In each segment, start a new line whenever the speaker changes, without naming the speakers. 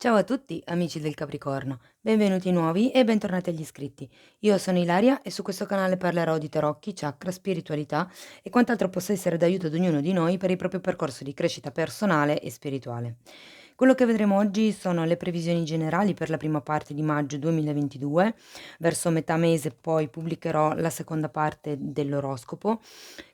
Ciao a tutti, amici del Capricorno, benvenuti nuovi e bentornati agli iscritti. Io sono Ilaria e su questo canale parlerò di tarocchi, chakra, spiritualità e quant'altro possa essere d'aiuto ad ognuno di noi per il proprio percorso di crescita personale e spirituale. Quello che vedremo oggi sono le previsioni generali per la prima parte di maggio 2022, verso metà mese poi pubblicherò la seconda parte dell'oroscopo.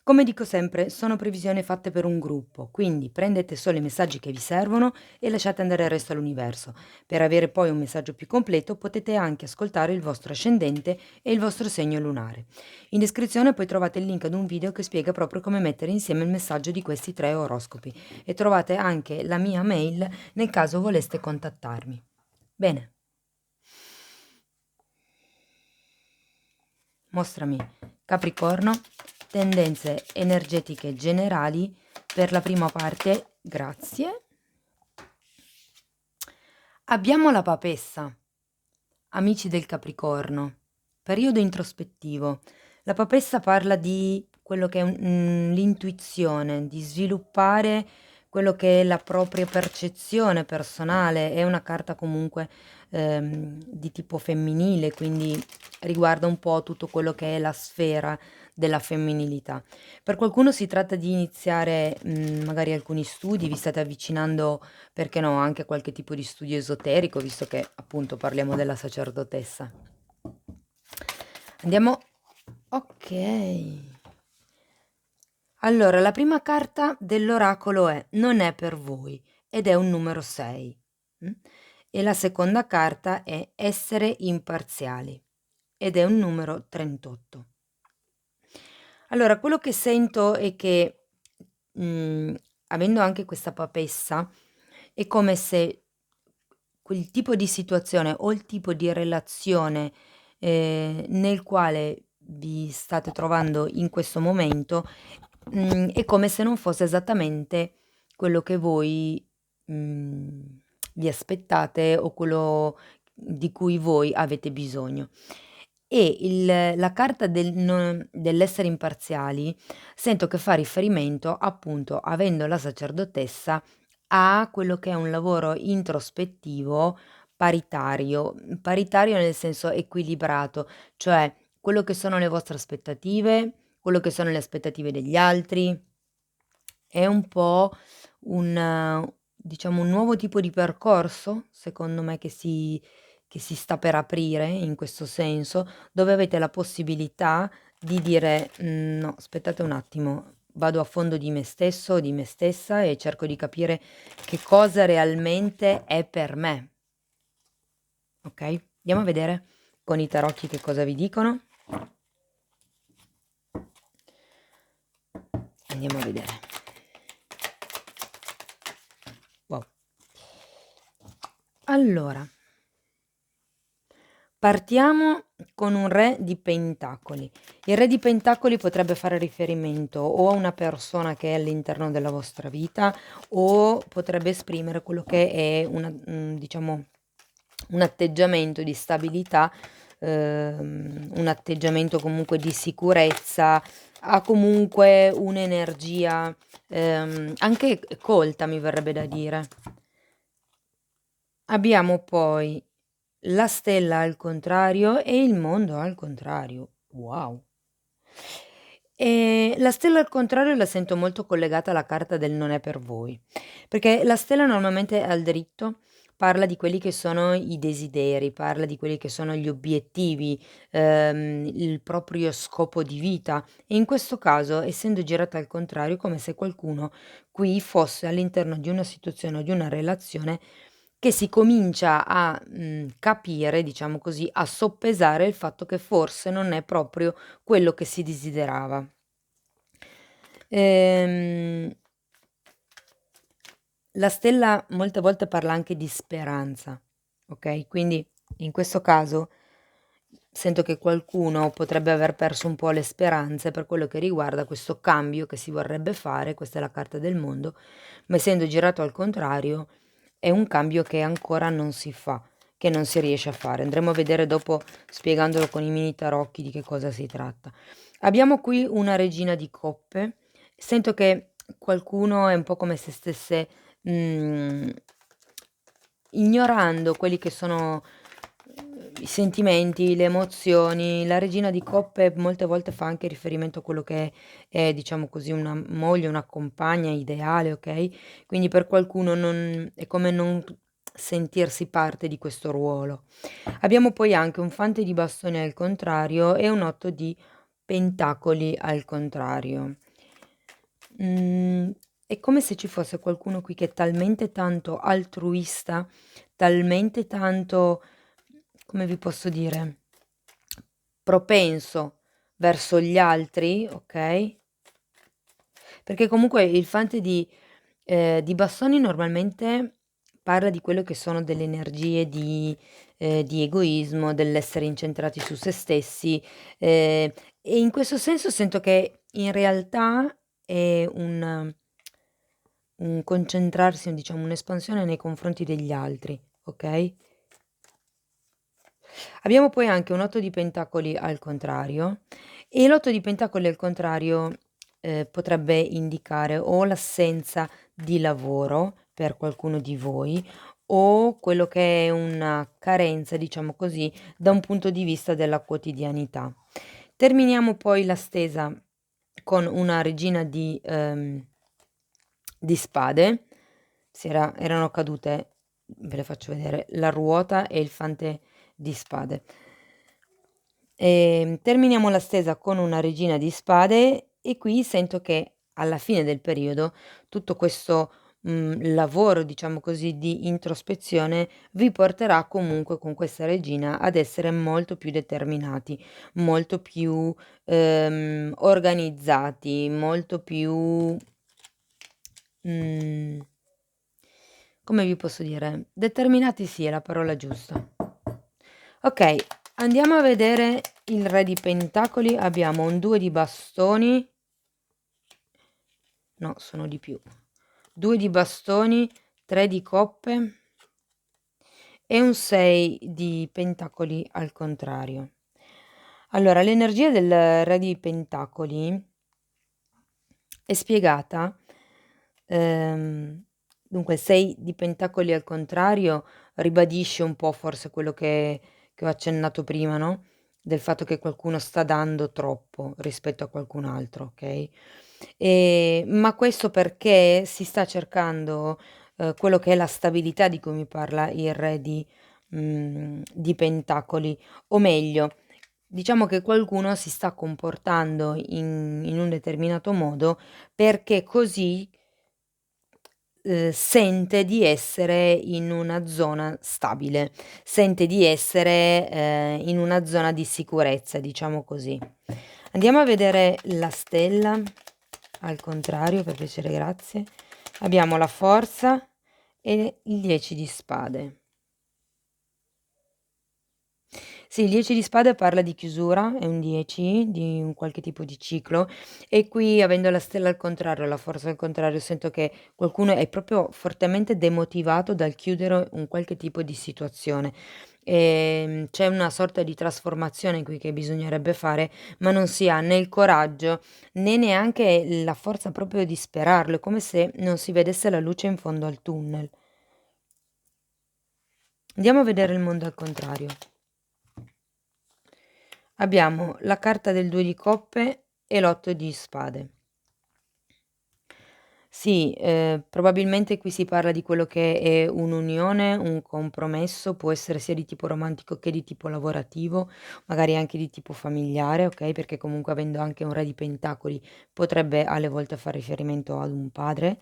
Come dico sempre, sono previsioni fatte per un gruppo, quindi prendete solo i messaggi che vi servono e lasciate andare il resto all'universo. Per avere poi un messaggio più completo potete anche ascoltare il vostro ascendente e il vostro segno lunare. In descrizione poi trovate il link ad un video che spiega proprio come mettere insieme il messaggio di questi tre oroscopi e trovate anche la mia mail nel caso voleste contattarmi. Bene, mostrami Capricorno, tendenze energetiche generali per la prima parte, grazie. Abbiamo la papessa. Amici del Capricorno, periodo introspettivo. La papessa parla di quello che è l'intuizione, di sviluppare quello che è la propria percezione personale. È una carta comunque di tipo femminile, quindi riguarda un po' tutto quello che è la sfera della femminilità. Per qualcuno si tratta di iniziare magari alcuni studi, vi state avvicinando, perché no, anche qualche tipo di studio esoterico, visto che appunto parliamo della sacerdotessa. Andiamo. Ok. Allora, la prima carta dell'oracolo è non è per voi ed è un numero 6. E la seconda carta è essere imparziali ed è un numero 38. Allora, quello che sento è che, avendo anche questa papessa, è come se quel tipo di situazione o il tipo di relazione, nel quale vi state trovando in questo momento, è come se non fosse esattamente quello che voi, vi aspettate o quello di cui voi avete bisogno. E la carta dell'essere imparziali sento che fa riferimento, appunto, avendo la sacerdotessa, a quello che è un lavoro introspettivo paritario nel senso equilibrato, cioè quello che sono le vostre aspettative, quello che sono le aspettative degli altri. È un po' diciamo un nuovo tipo di percorso, secondo me, che si sta per aprire in questo senso, dove avete la possibilità di dire: No, aspettate un attimo, vado a fondo di me stesso o di me stessa e cerco di capire che cosa realmente è per me". Okay? Andiamo a vedere con i tarocchi che cosa vi dicono. Andiamo a vedere. Wow. Allora, partiamo con un re di pentacoli. Il re di pentacoli potrebbe fare riferimento o a una persona che è all'interno della vostra vita o potrebbe esprimere quello che è diciamo, un atteggiamento di stabilità, un atteggiamento comunque di sicurezza, ha comunque un'energia anche colta, mi verrebbe da dire. Abbiamo poi la stella al contrario e il mondo al contrario. Wow! La stella al contrario la sento molto collegata alla carta del non è per voi, perché la stella normalmente al dritto parla di quelli che sono i desideri, parla di quelli che sono gli obiettivi, il proprio scopo di vita e in questo caso, essendo girata al contrario, è come se qualcuno qui fosse all'interno di una situazione o di una relazione che si comincia a, capire, diciamo così, a soppesare il fatto che forse non è proprio quello che si desiderava. Ehm, la stella molte volte parla anche di speranza, okay, quindi in questo caso sento che qualcuno potrebbe aver perso un po' le speranze per quello che riguarda questo cambio che si vorrebbe fare, questa è la carta del mondo, ma essendo girato al contrario è un cambio che ancora non si fa, che non si riesce a fare. Andremo a vedere dopo, spiegandolo con i mini tarocchi, di che cosa si tratta. Abbiamo qui una regina di coppe. Sento che qualcuno è un po' come se stesse, mhmm, ignorando quelli che sono i sentimenti, le emozioni. La regina di coppe molte volte fa anche riferimento a quello che è, diciamo così, una moglie, una compagna ideale, ok? Quindi per qualcuno è come non sentirsi parte di questo ruolo. Abbiamo poi anche un fante di bastoni al contrario e un 8 di pentacoli al contrario. È come se ci fosse qualcuno qui che è talmente tanto altruista, talmente tanto, come vi posso dire, propenso verso gli altri, ok? Perché comunque il fante di bastoni normalmente parla di quello che sono delle energie di egoismo, dell'essere incentrati su se stessi, e in questo senso sento che in realtà è un concentrarsi, diciamo, un'espansione nei confronti degli altri, ok? Abbiamo poi anche un 8 di pentacoli al contrario e l'8 di pentacoli al contrario potrebbe indicare o l'assenza di lavoro per qualcuno di voi o quello che è una carenza, diciamo così, da un punto di vista della quotidianità. Terminiamo poi la stesa con una regina di spade. Erano cadute, ve le faccio vedere, la ruota e il fante di spade. Terminiamo la stesa con una regina di spade e qui sento che alla fine del periodo tutto questo lavoro, diciamo così, di introspezione vi porterà comunque con questa regina ad essere molto più determinati, molto più organizzati, molto più, mm, come vi posso dire, determinati sì, è la parola giusta. Ok, andiamo a vedere il re di pentacoli. Abbiamo un 2 di bastoni. No, sono di più. 2 di bastoni, 3 di coppe e un 6 di pentacoli al contrario. Allora, l'energia del re di pentacoli è spiegata. Dunque, il 6 di pentacoli al contrario ribadisce un po' forse quello che ho accennato prima, no? Del fatto che qualcuno sta dando troppo rispetto a qualcun altro, ok? Ma questo perché si sta cercando quello che è la stabilità di cui mi parla il re di pentacoli, o meglio, diciamo che qualcuno si sta comportando in un determinato modo perché così sente di essere in una zona stabile, sente di essere in una zona di sicurezza, diciamo così. Andiamo a vedere la stella, al contrario, per piacere, grazie. Abbiamo la forza e il 10 di spade. Sì, il 10 di spade parla di chiusura, è un 10, di un qualche tipo di ciclo, e qui avendo la stella al contrario, la forza al contrario, sento che qualcuno è proprio fortemente demotivato dal chiudere un qualche tipo di situazione. C'è una sorta di trasformazione qui che bisognerebbe fare, ma non si ha né il coraggio né neanche la forza proprio di sperarlo, è come se non si vedesse la luce in fondo al tunnel. Andiamo a vedere il mondo al contrario. Abbiamo la carta del 2 di coppe e l'8 di spade. Sì, probabilmente qui si parla di quello che è un'unione, un compromesso, può essere sia di tipo romantico che di tipo lavorativo, magari anche di tipo familiare, okay, perché comunque avendo anche un re di pentacoli potrebbe alle volte far riferimento ad un padre,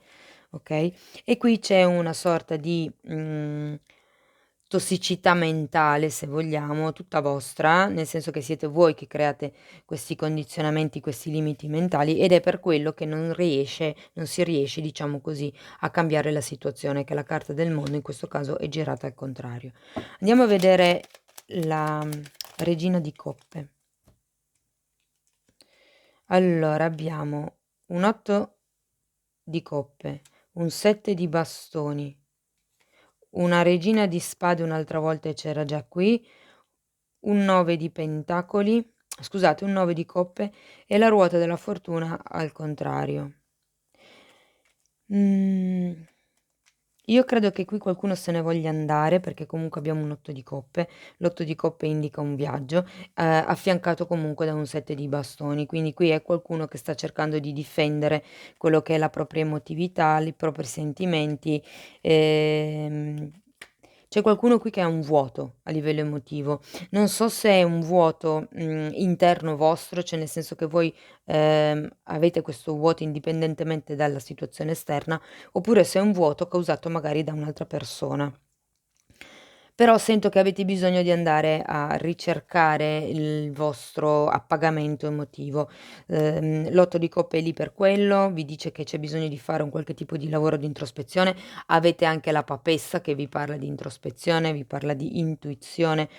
okay, e qui c'è una sorta di, tossicità mentale, se vogliamo, tutta vostra, nel senso che siete voi che create questi condizionamenti, questi limiti mentali ed è per quello che non si riesce, diciamo così, a cambiare la situazione, che la carta del mondo in questo caso è girata al contrario. Andiamo a vedere la regina di coppe. Allora, abbiamo un 8 di coppe, un 7 di bastoni, una regina di spade un'altra volta c'era già qui, un 9 di pentacoli, scusate, un 9 di coppe e la ruota della fortuna al contrario. Io credo che qui qualcuno se ne voglia andare perché comunque abbiamo un 8 di coppe. L'8 di coppe indica un viaggio, affiancato comunque da un 7 di bastoni. Quindi qui è qualcuno che sta cercando di difendere quello che è la propria emotività, i propri sentimenti. ehm, C'è qualcuno qui che ha un vuoto a livello emotivo. Non so se è un vuoto, interno vostro, cioè nel senso che voi, avete questo vuoto indipendentemente dalla situazione esterna, oppure se è un vuoto causato magari da un'altra persona. Però sento che avete bisogno di andare a ricercare il vostro appagamento emotivo. L'8 di coppe è lì per quello, vi dice che c'è bisogno di fare un qualche tipo di lavoro di introspezione. Avete anche la papessa che vi parla di introspezione, vi parla di intuizione.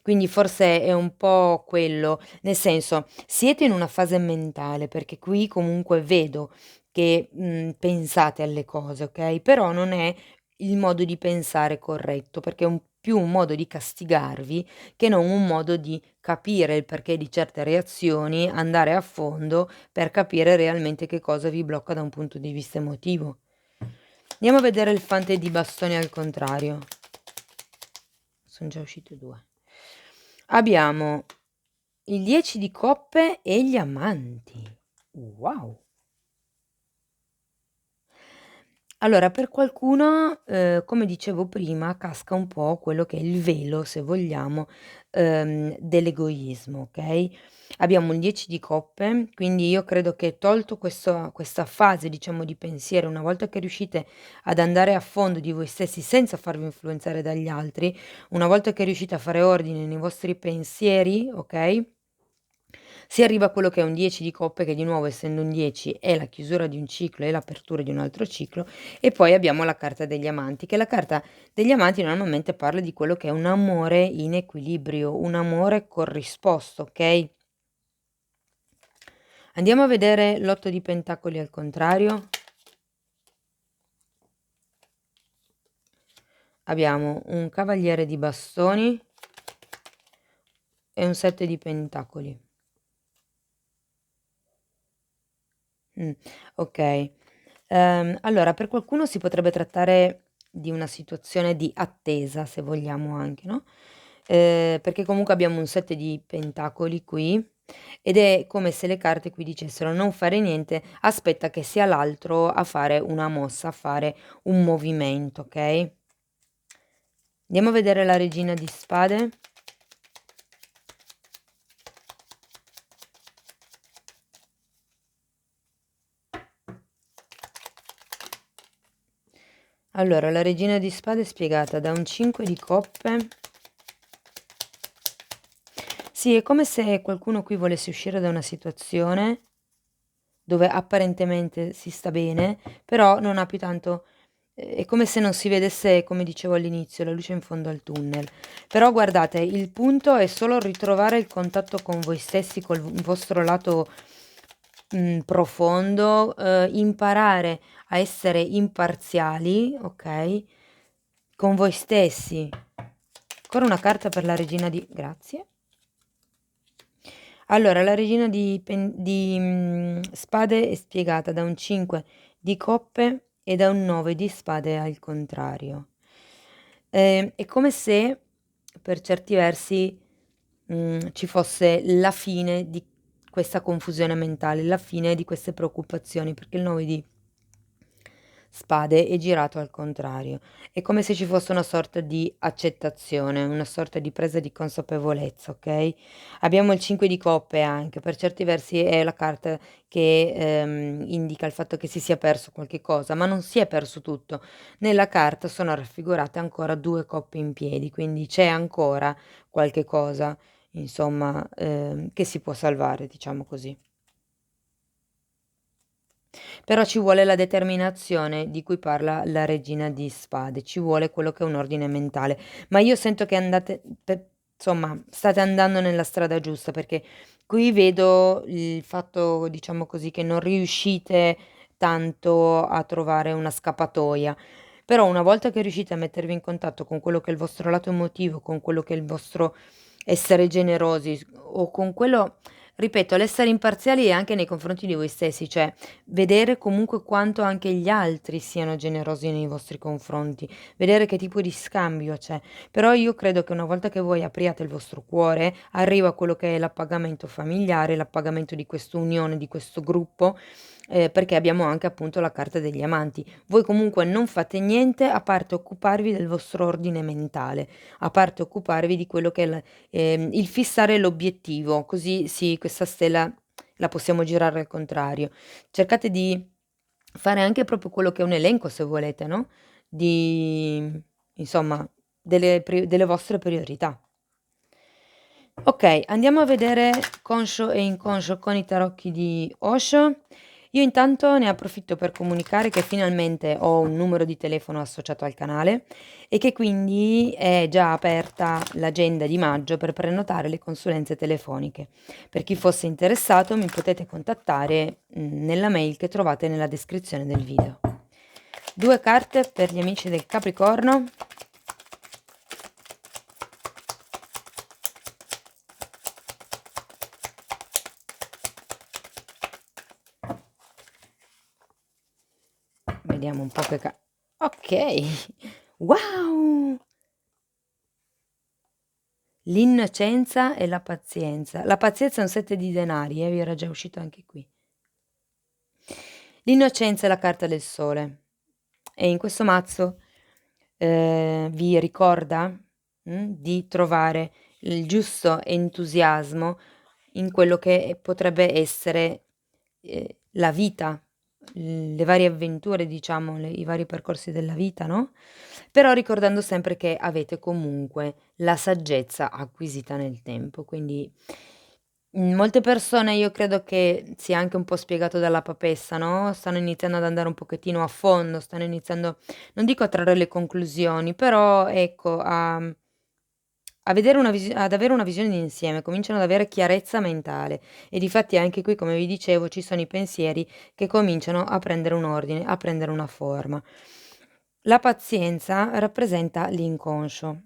Quindi forse è un po' quello, nel senso, siete in una fase mentale, perché qui comunque vedo che pensate alle cose, ok? Però non è il modo di pensare corretto, perché è più un modo di castigarvi che non un modo di capire il perché di certe reazioni, andare a fondo per capire realmente che cosa vi blocca da un punto di vista emotivo. Andiamo a vedere il fante di bastoni al contrario. Sono già uscite due. Abbiamo il 10 di coppe e gli amanti. Wow! Allora, per qualcuno, come dicevo prima, casca un po' quello che è il velo, se vogliamo, dell'egoismo, okay? Abbiamo il 10 di coppe, quindi io credo che tolto questa fase, diciamo, di pensiero, una volta che riuscite ad andare a fondo di voi stessi senza farvi influenzare dagli altri, una volta che riuscite a fare ordine nei vostri pensieri, okay, si arriva a quello che è un 10 di coppe, che di nuovo essendo un 10 è la chiusura di un ciclo e l'apertura di un altro ciclo, e poi abbiamo la carta degli amanti, che la carta degli amanti normalmente parla di quello che è un amore in equilibrio, un amore corrisposto, ok? Andiamo a vedere l'8 di pentacoli al contrario. Abbiamo un cavaliere di bastoni e un 7 di pentacoli. Ok. Allora, per qualcuno si potrebbe trattare di una situazione di attesa, se vogliamo anche, no? Perché comunque abbiamo un 7 di pentacoli qui ed è come se le carte qui dicessero non fare niente, aspetta che sia l'altro a fare una mossa, a fare un movimento, ok? Andiamo a vedere la regina di spade. Allora, la regina di spade è spiegata da un 5 di coppe. Sì, è come se qualcuno qui volesse uscire da una situazione dove apparentemente si sta bene, però non ha più tanto, è come se non si vedesse, come dicevo all'inizio, la luce in fondo al tunnel. Però guardate, il punto è solo ritrovare il contatto con voi stessi, col vostro lato profondo, imparare a essere imparziali, ok? Con voi stessi. Ancora una carta per la regina di... Grazie. Allora, la regina di spade è spiegata da un 5 di coppe e da un 9 di spade al contrario. È come se per certi versi ci fosse la fine di questa confusione mentale, la fine di queste preoccupazioni, perché il 9 di spade è girato al contrario. È come se ci fosse una sorta di accettazione, una sorta di presa di consapevolezza, ok? Abbiamo il 5 di coppe anche, per certi versi è la carta che indica il fatto che si sia perso qualche cosa, ma non si è perso tutto. Nella carta sono raffigurate ancora due coppe in piedi, quindi c'è ancora qualche cosa, insomma, che si può salvare, diciamo così. Però ci vuole la determinazione di cui parla la regina di spade, ci vuole quello che è un ordine mentale. Ma io sento che insomma, state andando nella strada giusta perché qui vedo il fatto, diciamo così, che non riuscite tanto a trovare una scappatoia. Però una volta che riuscite a mettervi in contatto con quello che è il vostro lato emotivo, con quello che è il vostro essere generosi o con quello ripeto, l'essere imparziali è anche nei confronti di voi stessi, cioè vedere comunque quanto anche gli altri siano generosi nei vostri confronti, vedere che tipo di scambio c'è. Però io credo che una volta che voi apriate il vostro cuore, arriva quello che è l'appagamento familiare, l'appagamento di questa unione, di questo gruppo, perché abbiamo anche appunto la carta degli amanti. Voi comunque non fate niente a parte occuparvi del vostro ordine mentale, a parte occuparvi di quello che è il fissare l'obiettivo, così sì, questa stella la possiamo girare al contrario. Cercate di fare anche proprio quello che è un elenco, se volete, no? Di, insomma, delle vostre priorità. Ok, andiamo a vedere conscio e inconscio con i tarocchi di Osho. Io intanto ne approfitto per comunicare che finalmente ho un numero di telefono associato al canale e che quindi è già aperta l'agenda di maggio per prenotare le consulenze telefoniche. Per chi fosse interessato mi potete contattare nella mail che trovate nella descrizione del video. 2 carte per gli amici del Capricorno. Vediamo un po' che ok, wow! L'innocenza e la pazienza. La pazienza è un 7 di denari, vi era già uscito anche qui. L'innocenza è la carta del sole e in questo mazzo vi ricorda di trovare il giusto entusiasmo in quello che potrebbe essere la vita, le varie avventure, diciamo, i vari percorsi della vita, no? Però ricordando sempre che avete comunque la saggezza acquisita nel tempo, quindi molte persone io credo che sia anche un po' spiegato dalla papessa, no? Stanno iniziando ad andare un pochettino a fondo, stanno iniziando, non dico a trarre le conclusioni, però ecco, a vedere ad avere una visione d'insieme, cominciano ad avere chiarezza mentale e difatti anche qui, come vi dicevo, ci sono i pensieri che cominciano a prendere un ordine, a prendere una forma. La pazienza rappresenta l'inconscio,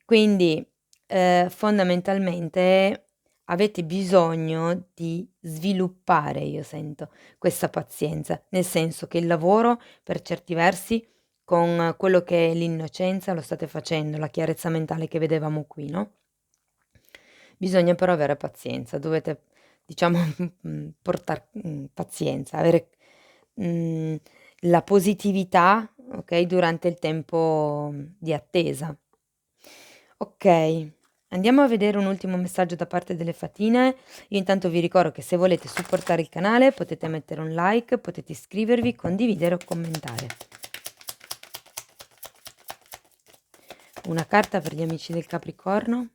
quindi fondamentalmente avete bisogno di sviluppare, io sento, questa pazienza, nel senso che il lavoro per certi versi con quello che è l'innocenza lo state facendo, la chiarezza mentale che vedevamo qui, no? Bisogna però avere pazienza, dovete, diciamo, portar pazienza, avere mm, la positività, ok, durante il tempo di attesa. Ok, andiamo a vedere un ultimo messaggio da parte delle fatine. Io intanto vi ricordo che se volete supportare il canale potete mettere un like, potete iscrivervi, condividere o commentare. Una carta per gli amici del Capricorno.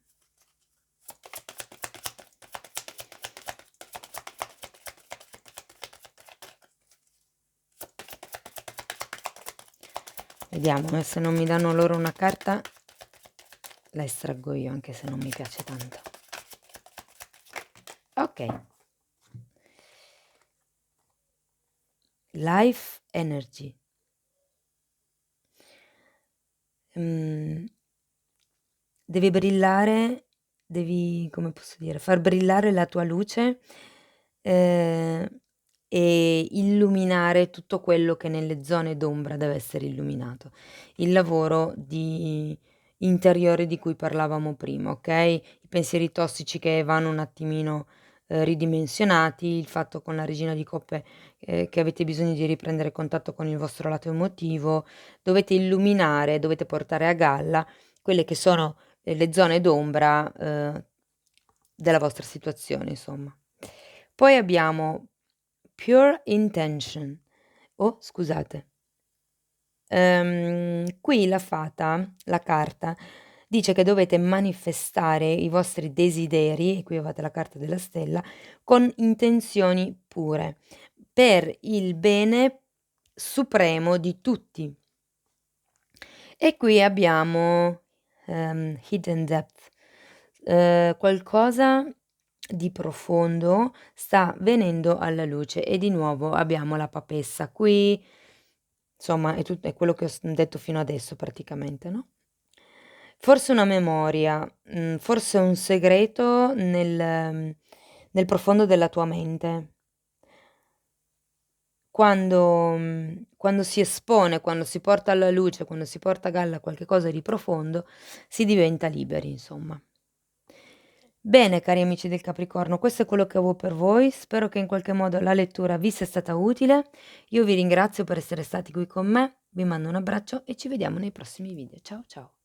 Vediamo, se non mi danno loro una carta la estraggo io, anche se non mi piace tanto. Ok. Life Energy. Devi brillare, devi, come posso dire, far brillare la tua luce e illuminare tutto quello che nelle zone d'ombra deve essere illuminato. Il lavoro di interiore di cui parlavamo prima, ok? I pensieri tossici che vanno un attimino ridimensionati, il fatto con la regina di coppe che avete bisogno di riprendere contatto con il vostro lato emotivo, dovete illuminare, dovete portare a galla quelle che sono le zone d'ombra della vostra situazione, insomma. Poi abbiamo Pure Intention. Oh, scusate. Qui la fata, la carta, dice che dovete manifestare i vostri desideri, e qui avete la carta della stella, con intenzioni pure, per il bene supremo di tutti. E qui abbiamo Hidden Depth, qualcosa di profondo sta venendo alla luce e di nuovo abbiamo la papessa. Qui, insomma, è quello che ho detto fino adesso praticamente, no? Forse una memoria, forse un segreto nel profondo della tua mente. Quando si espone, quando si porta alla luce, quando si porta a galla qualche cosa di profondo, si diventa liberi, insomma. Bene, cari amici del Capricorno, questo è quello che avevo per voi. Spero che in qualche modo la lettura vi sia stata utile. Io vi ringrazio per essere stati qui con me, vi mando un abbraccio e ci vediamo nei prossimi video. Ciao ciao!